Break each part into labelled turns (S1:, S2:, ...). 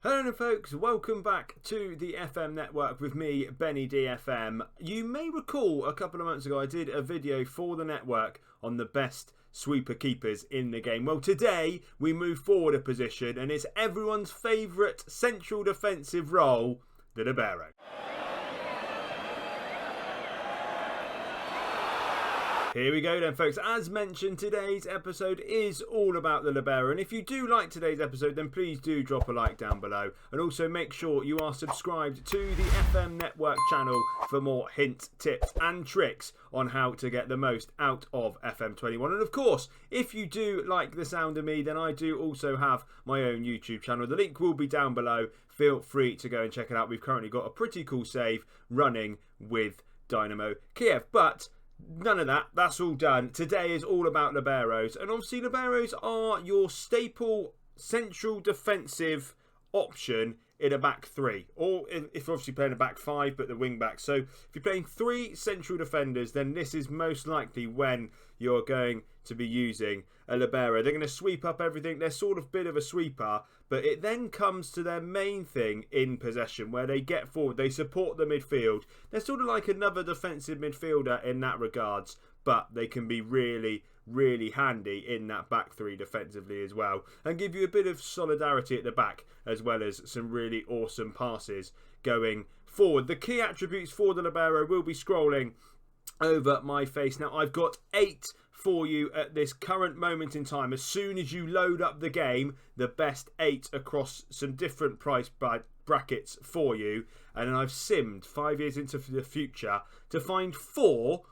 S1: Hello folks, welcome back to the FM network with me, Benny DFM. You may recall a couple of months ago I did a video for the network on the best sweeper keepers in the game. Well, today we move forward a position and it's everyone's favourite central defensive role, the Libero. Here we go then folks, as mentioned today's episode is all about the Libero, and if you do like today's episode then please do drop a like down below, and also make sure you are subscribed to the FM network channel for more hints, tips and tricks on how to get the most out of FM21. And of course, if you do like the sound of me, then I do also have my own YouTube channel. The link will be down below. Feel free to go and check it out. We've currently got a pretty cool save running with Dynamo Kiev, but none of that, that's all done. Today is all about Liberos, and obviously Liberos are your staple central defensive option in a back three, or if you're obviously playing a back five but the wing back. So if you're playing three central defenders, then this is most likely when you're going to be using a Libero. They're going to sweep up everything. They're sort of a bit of a sweeper, but it then comes to their main thing in possession where they get forward, they support the midfield. They're sort of like another defensive midfielder in that regards, but they can be really handy in that back three defensively as well, and give you a bit of solidarity at the back as well as some really awesome passes going forward. The key attributes for the Libero will be scrolling over my face. Now I've got 8 for you at this current moment in time. As soon as you load up the game, the best 8 across some different price brackets for you, and then I've simmed 5 years into the future to find 4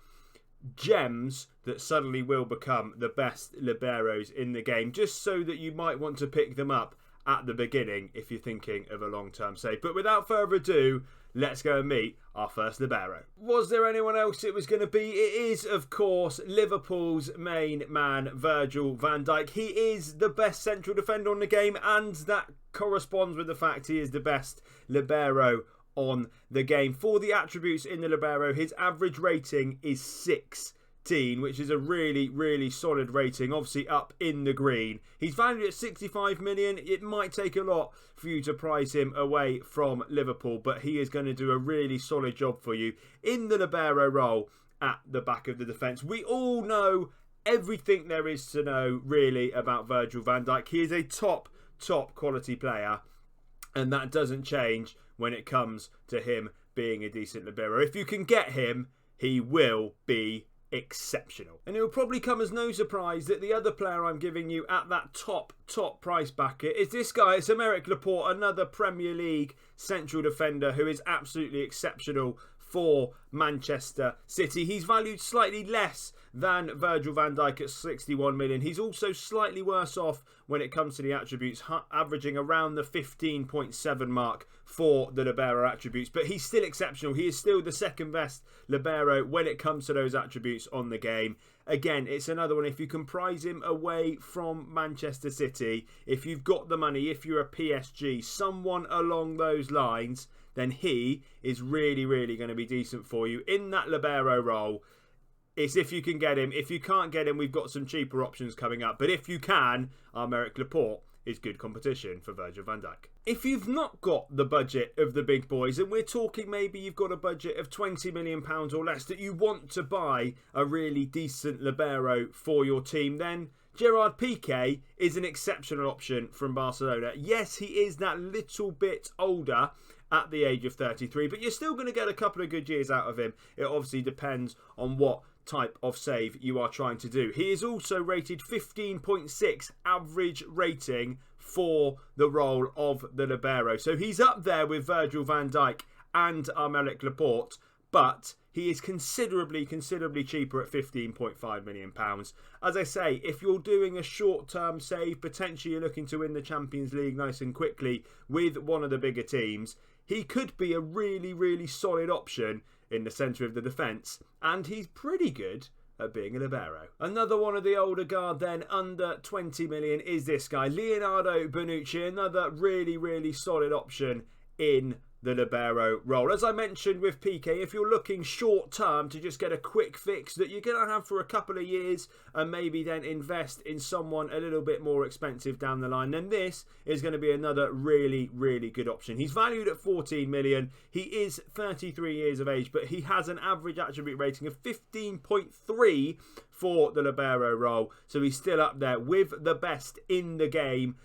S1: gems that suddenly will become the best Liberos in the game, just so that you might want to pick them up at the beginning if you're thinking of a long-term save. But without further ado, let's go and meet our first Libero. Was there anyone else it was going to be? It is, of course, Liverpool's main man, Virgil van Dijk. He is the best central defender on the game, and that corresponds with the fact he is the best Libero on the game. For the attributes in the Libero, his average rating is 16, which is a really solid rating, obviously up in the green. He's valued at 65 million. It might take a lot for you to prize him away from Liverpool, but he is going to do a really solid job for you in the Libero role at the back of the defence. We all know everything there is to know really about Virgil van Dijk. He is a top quality player, and that doesn't change when it comes to him being a decent Libero. If you can get him, he will be exceptional. And it will probably come as no surprise that the other player I'm giving you at that top price bracket is this guy. It's Aymeric Laporte, another Premier League central defender who is absolutely exceptional for Manchester City. He's valued slightly less than Virgil van Dijk at 61 million. He's also slightly worse off when it comes to the attributes, averaging around the 15.7 mark for the Libero attributes, but he's still exceptional. He is still the second best Libero when it comes to those attributes on the game. Again, it's another one, if you can prize him away from Manchester City, if you've got the money, if you're a PSG, someone along those lines, then he is really going to be decent for you in that Libero role. It's if you can get him. If you can't get him, we've got some cheaper options coming up. But if you can, Aymeric Laporte is good competition for Virgil van Dijk. If you've not got the budget of the big boys, and we're talking maybe you've got a budget of £20 million or less that you want to buy a really decent Libero for your team, then Gerard Pique is an exceptional option from Barcelona. Yes, he is that little bit older at the age of 33, but you're still going to get a couple of good years out of him. It obviously depends on what type of save you are trying to do. He is also rated 15.6 average rating for the role of the Libero. So he's up there with Virgil van Dijk and Aymeric Laporte, but he is considerably cheaper at £15.5 million. As I say, if you're doing a short-term save, potentially you're looking to win the Champions League nice and quickly with one of the bigger teams, he could be a really solid option in the centre of the defence, and he's pretty good at being a Libero. Another one of the older guard then, under 20 million, is this guy, Leonardo Bonucci, another really solid option in the libero role. As I mentioned with Pique, if you're looking short term to just get a quick fix that you're going to have for a couple of years and maybe then invest in someone a little bit more expensive down the line, then this is going to be another really, really good option. He's valued at 14 million. He is 33 years of age, but he has an average attribute rating of 15.3 for the libero role. So he's still up there with the best in the game.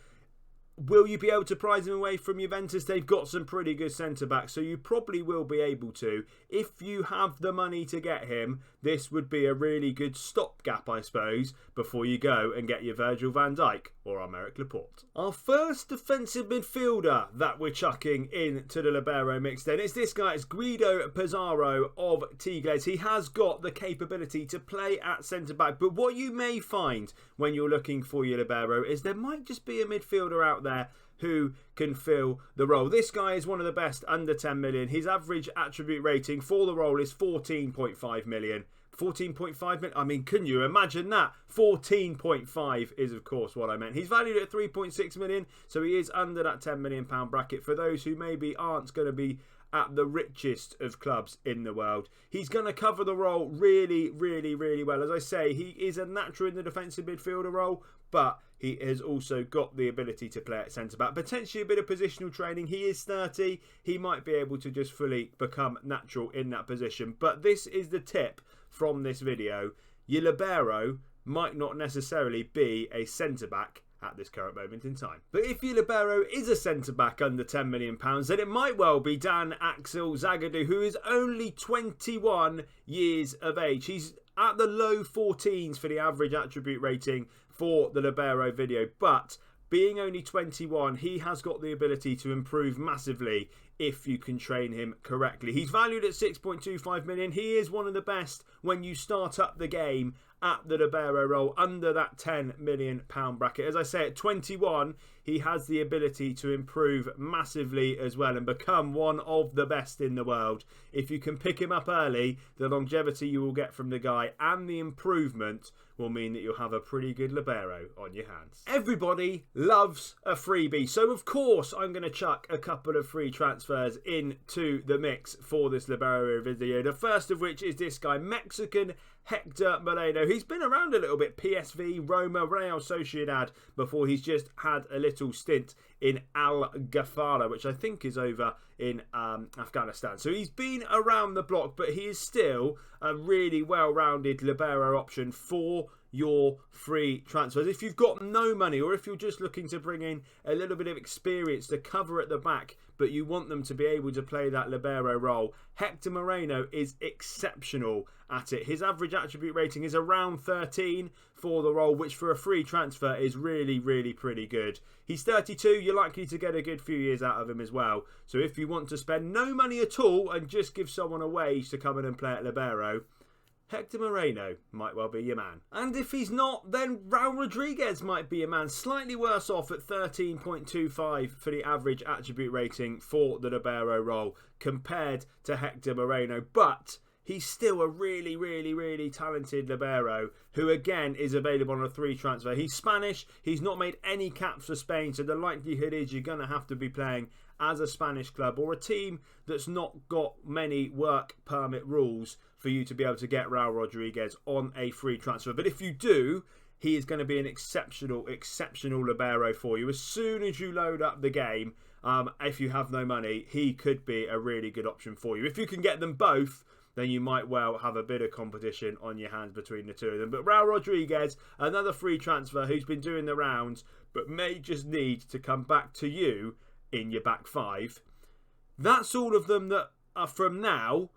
S1: Will you be able to prize him away from Juventus? They've got some pretty good centre-backs, so you probably will be able to. If you have the money to get him, this would be a really good stopgap, I suppose, before you go and get your Virgil van Dijk or our Aymeric Laporte. Our first defensive midfielder that we're chucking into the libero mix then is this guy. It's Guido Pizarro of Tigres. He has got the capability to play at centre-back, but what you may find when you're looking for your libero is there might just be a midfielder out there who can fill the role. This guy is one of the best under 10 million. His average attribute rating for the role is 14.5 million. 14.5 million? I mean, can you imagine that? 14.5 is, of course, what I meant. He's valued at 3.6 million, so he is under that £10 million bracket for those who maybe aren't going to be at the richest of clubs in the world. He's going to cover the role really, really, really well. As I say, he is a natural in the defensive midfielder role, but he has also got the ability to play at centre-back. Potentially a bit of positional training. He is 30. He might be able to just fully become natural in that position. But this is the tip from this video. Your libero might not necessarily be a centre-back at this current moment in time. But if your libero is a centre-back under £10 million, then it might well be Dan Axel Zagato, who is only 21 years of age. He's at the low 14s for the average attribute rating for the libero video, but being only 21, he has got the ability to improve massively if you can train him correctly. He's valued at 6.25 million. He is one of the best when you start up the game at the libero role under that £10 million bracket. As I say, at 21, he has the ability to improve massively as well and become one of the best in the world. If you can pick him up early, the longevity you will get from the guy and the improvement will mean that you'll have a pretty good libero on your hands. Everybody loves a freebie, so of course I'm going to chuck a couple of free transfers into the mix for this libero video. The first of which is this guy, Mexican Hector Moreno. He's been around a little bit, PSV, Roma, Real Sociedad, before he's just had a little stint in Al Ghafala, which I think is over in Afghanistan. So he's been around the block, but he is still a really well-rounded libero option for your free transfers. If you've got no money, or if you're just looking to bring in a little bit of experience to cover at the back, but you want them to be able to play that libero role, Hector Moreno is exceptional at it. His average attribute rating is around 13 for the role, which for a free transfer is really, really pretty good. He's 32. You're likely to get a good few years out of him as well. So if you want to spend no money at all and just give someone a wage to come in and play at libero, Hector Moreno might well be your man. And if he's not, then Raul Rodriguez might be your man. Slightly worse off at 13.25 for the average attribute rating for the libero role compared to Hector Moreno. But he's still a really, really, really talented libero who, again, is available on a free transfer. He's Spanish. He's not made any caps for Spain, so the likelihood is you're going to have to be playing as a Spanish club or a team that's not got many work permit rules for you to be able to get Raul Rodriguez on a free transfer. But if you do, he is going to be an exceptional, exceptional libero for you. As soon as you load up the game, if you have no money, he could be a really good option for you. If you can get them both, then you might well have a bit of competition on your hands between the two of them. But Raul Rodriguez, another free transfer who's been doing the rounds, but may just need to come back to you in your back five. That's all of them that are from now.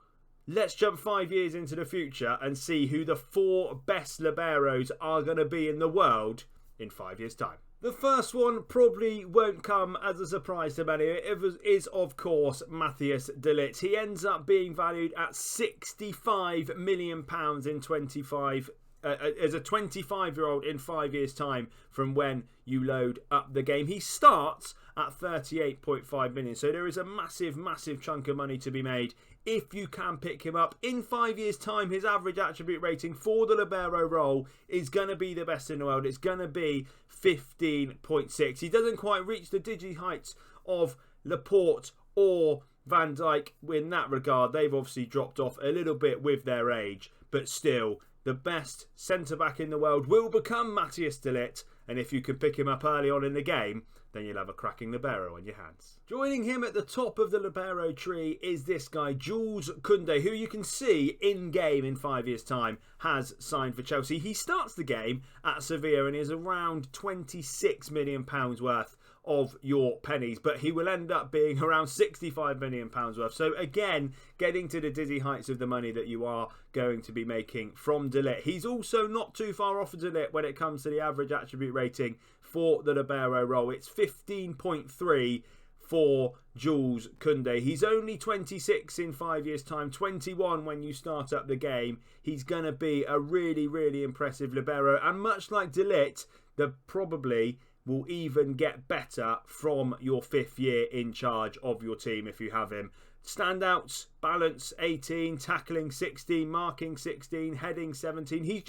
S1: Let's jump 5 years into the future and see who the 4 best liberos are going to be in the world in 5 years' time. The first one probably won't come as a surprise to many. It is, of course, Matheus De Liis. He ends up being valued at £65 million in 25 as a 25-year-old in 5 years' time from when you load up the game. He starts at 38.5 million, so there is a massive, massive chunk of money to be made if you can pick him up. In 5 years' time, his average attribute rating for the libero role is going to be the best in the world. It's going to be 15.6. He doesn't quite reach the digi heights of Laporte or Van Dijk, in that regard, they've obviously dropped off a little bit with their age, but still, the best centre-back in the world will become Matheus De Liis, and if you can pick him up early on in the game, then you'll have a cracking libero on your hands. Joining him at the top of the libero tree is this guy, Jules Koundé, who you can see in-game in 5 years' time has signed for Chelsea. He starts the game at Sevilla and is around £26 million worth of your pennies, but he will end up being around £65 million worth. So again, getting to the dizzy heights of the money that you are going to be making from De Liis. He's also not too far off of De Liis when it comes to the average attribute rating for the libero role. It's 15.3 for Jules Koundé. He's only 26 in 5 years' time, 21 when you start up the game. He's going to be a really, really impressive libero, and much like De Liis, the probably will even get better from your 5th year in charge of your team if you have him. Standouts, balance 18, tackling 16, marking 16, heading 17. He's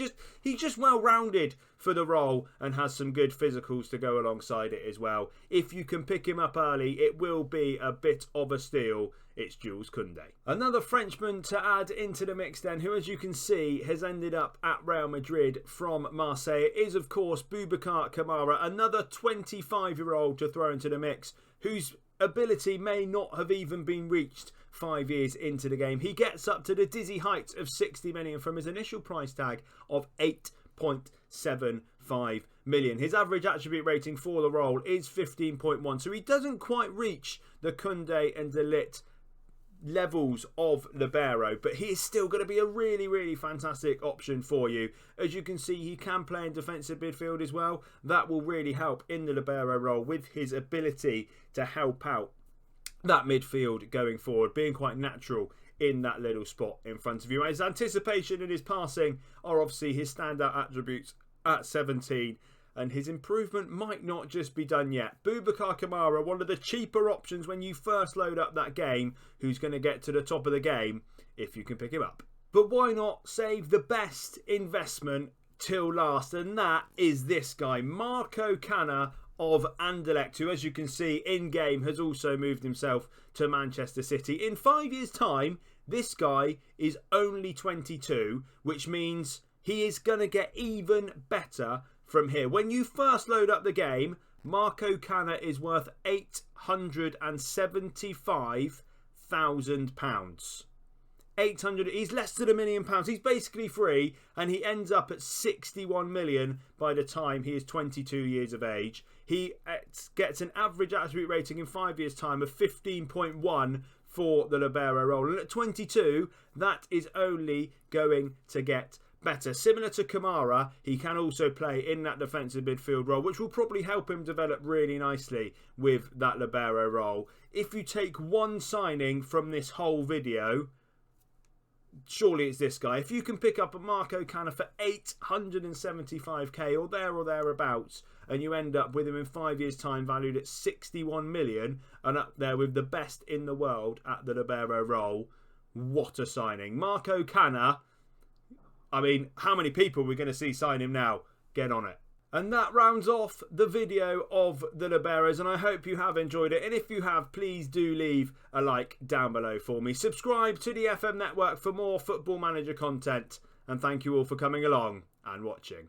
S1: just well rounded for the role and has some good physicals to go alongside it as well. If you can pick him up early, it will be a bit of a steal. It's Jules Koundé. Another Frenchman to add into the mix then, who as you can see has ended up at Real Madrid from Marseille, is of course Buba Kabamara, another 25-year-old to throw into the mix, whose ability may not have even been reached 5 years into the game. He gets up to the dizzy heights of 60 million from his initial price tag of 8.75 million. His average attribute rating for the role is 15.1, so he doesn't quite reach the Koundé and De Liis levels of libero, but he is still going to be a really, really fantastic option for you. As you can see, he can play in defensive midfield as well. That will really help in the libero role with his ability to help out that midfield going forward, being quite natural in that little spot in front of you. His anticipation and his passing are obviously his standout attributes at 17, and his improvement might not just be done yet. Buba Kabamara, one of the cheaper options when you first load up that game, who's going to get to the top of the game if you can pick him up. But why not save the best investment till last? And that is this guy, Cana of Anderlecht, who as you can see in-game has also moved himself to Manchester City. In 5 years' time, this guy is only 22, which means he is going to get even better from here. When you first load up the game, Cana is worth £875,000. 800. He's less than £1 million. He's basically free, and he ends up at 61 million by the time he is 22 years of age. He gets an average attribute rating in 5 years' time of 15.1 for the libero role, and at 22, that is only going to get better. Similar to Kamara, he can also play in that defensive midfield role, which will probably help him develop really nicely with that libero role. If you take one signing from this whole video, surely it's this guy. If you can pick up a Cana for 875k or thereabouts, and you end up with him in 5 years' time valued at 61 million and up there with the best in the world at the libero role, what a signing. Cana, I mean, how many people are we going to see sign him now? Get on it. And that rounds off the video of the liberos, and I hope you have enjoyed it. And if you have, please do leave a like down below for me. Subscribe to the FM network for more Football Manager content. And thank you all for coming along and watching.